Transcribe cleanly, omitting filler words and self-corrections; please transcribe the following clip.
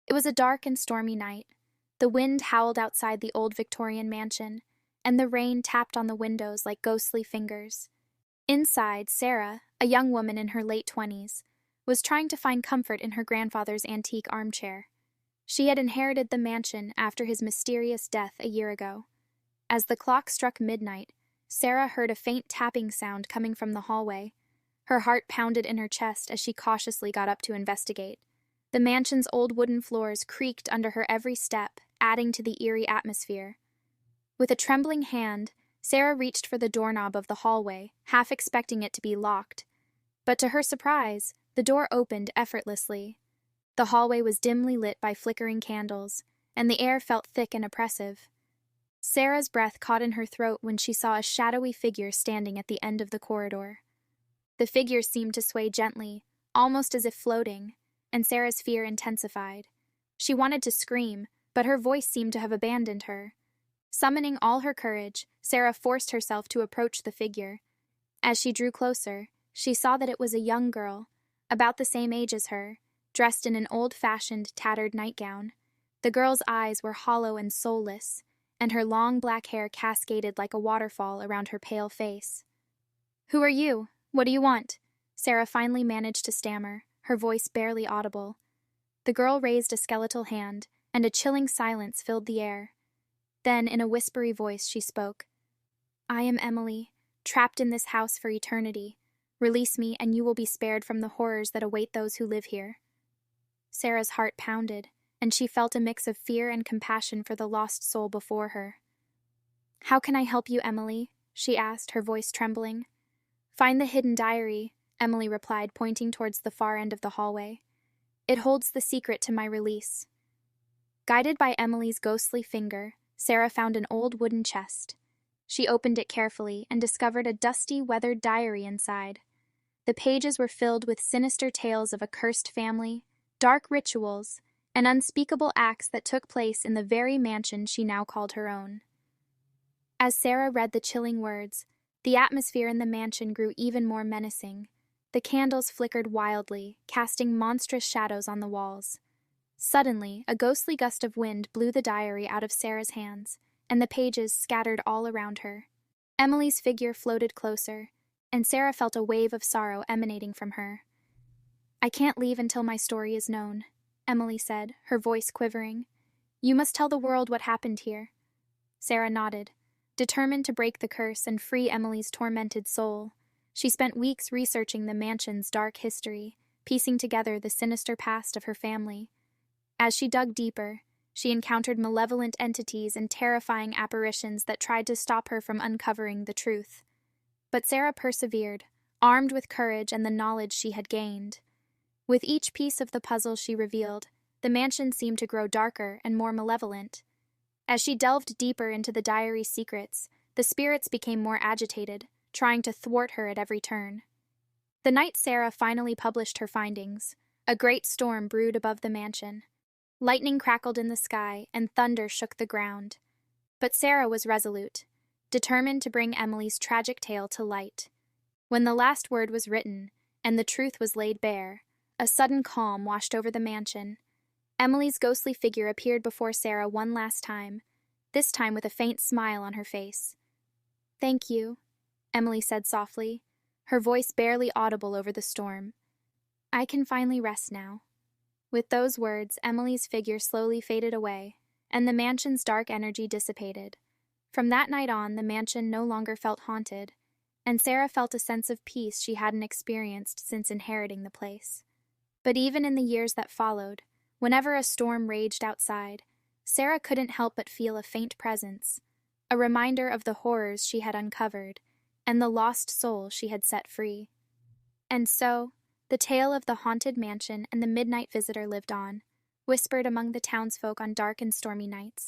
It was a dark and stormy night. The wind howled outside the old Victorian mansion, and the rain tapped on the windows like ghostly fingers. Inside, Sarah, a young woman in her late 20s, was trying to find comfort in her grandfather's antique armchair. She had inherited the mansion after his mysterious death a year ago. As the clock struck midnight, Sarah heard a faint tapping sound coming from the hallway. Her heart pounded in her chest as she cautiously got up to investigate. The mansion's old wooden floors creaked under her every step, adding to the eerie atmosphere. With a trembling hand, Sarah reached for the doorknob of the hallway, half expecting it to be locked. But to her surprise, the door opened effortlessly. The hallway was dimly lit by flickering candles, and the air felt thick and oppressive. Sarah's breath caught in her throat when she saw a shadowy figure standing at the end of the corridor. The figure seemed to sway gently, almost as if floating, and Sarah's fear intensified. She wanted to scream, but her voice seemed to have abandoned her. Summoning all her courage, Sarah forced herself to approach the figure. As she drew closer, she saw that it was a young girl, about the same age as her, dressed in an old-fashioned, tattered nightgown. The girl's eyes were hollow and soulless, and her long black hair cascaded like a waterfall around her pale face. "Who are you? What do you want?" Sarah finally managed to stammer, her voice barely audible. The girl raised a skeletal hand, and a chilling silence filled the air. Then, in a whispery voice, she spoke. "I am Emily, trapped in this house for eternity. Release me, and you will be spared from the horrors that await those who live here." Sarah's heart pounded, and she felt a mix of fear and compassion for the lost soul before her. "How can I help you, Emily?" she asked, her voice trembling. "Find the hidden diary," Emily replied, pointing towards the far end of the hallway. "It holds the secret to my release." Guided by Emily's ghostly finger, Sarah found an old wooden chest. She opened it carefully and discovered a dusty, weathered diary inside. The pages were filled with sinister tales of a cursed family, dark rituals, and unspeakable acts that took place in the very mansion she now called her own. As Sarah read the chilling words, the atmosphere in the mansion grew even more menacing. The candles flickered wildly, casting monstrous shadows on the walls. Suddenly, a ghostly gust of wind blew the diary out of Sarah's hands, and the pages scattered all around her. Emily's figure floated closer, and Sarah felt a wave of sorrow emanating from her. "I can't leave until my story is known," Emily said, her voice quivering. "You must tell the world what happened here." Sarah nodded, determined to break the curse and free Emily's tormented soul. She spent weeks researching the mansion's dark history, piecing together the sinister past of her family. As she dug deeper, she encountered malevolent entities and terrifying apparitions that tried to stop her from uncovering the truth. But Sarah persevered, armed with courage and the knowledge she had gained. With each piece of the puzzle she revealed, the mansion seemed to grow darker and more malevolent. As she delved deeper into the diary's secrets, the spirits became more agitated, trying to thwart her at every turn. The night Sarah finally published her findings, a great storm brewed above the mansion. Lightning crackled in the sky, and thunder shook the ground. But Sarah was resolute, determined to bring Emily's tragic tale to light. When the last word was written, and the truth was laid bare, a sudden calm washed over the mansion. Emily's ghostly figure appeared before Sarah one last time, this time with a faint smile on her face. "Thank you," Emily said softly, her voice barely audible over the storm. "I can finally rest now." With those words, Emily's figure slowly faded away, and the mansion's dark energy dissipated. From that night on, the mansion no longer felt haunted, and Sarah felt a sense of peace she hadn't experienced since inheriting the place. But even in the years that followed, whenever a storm raged outside, Sarah couldn't help but feel a faint presence, a reminder of the horrors she had uncovered, and the lost soul she had set free. And so, the tale of the haunted mansion and the midnight visitor lived on, whispered among the townsfolk on dark and stormy nights.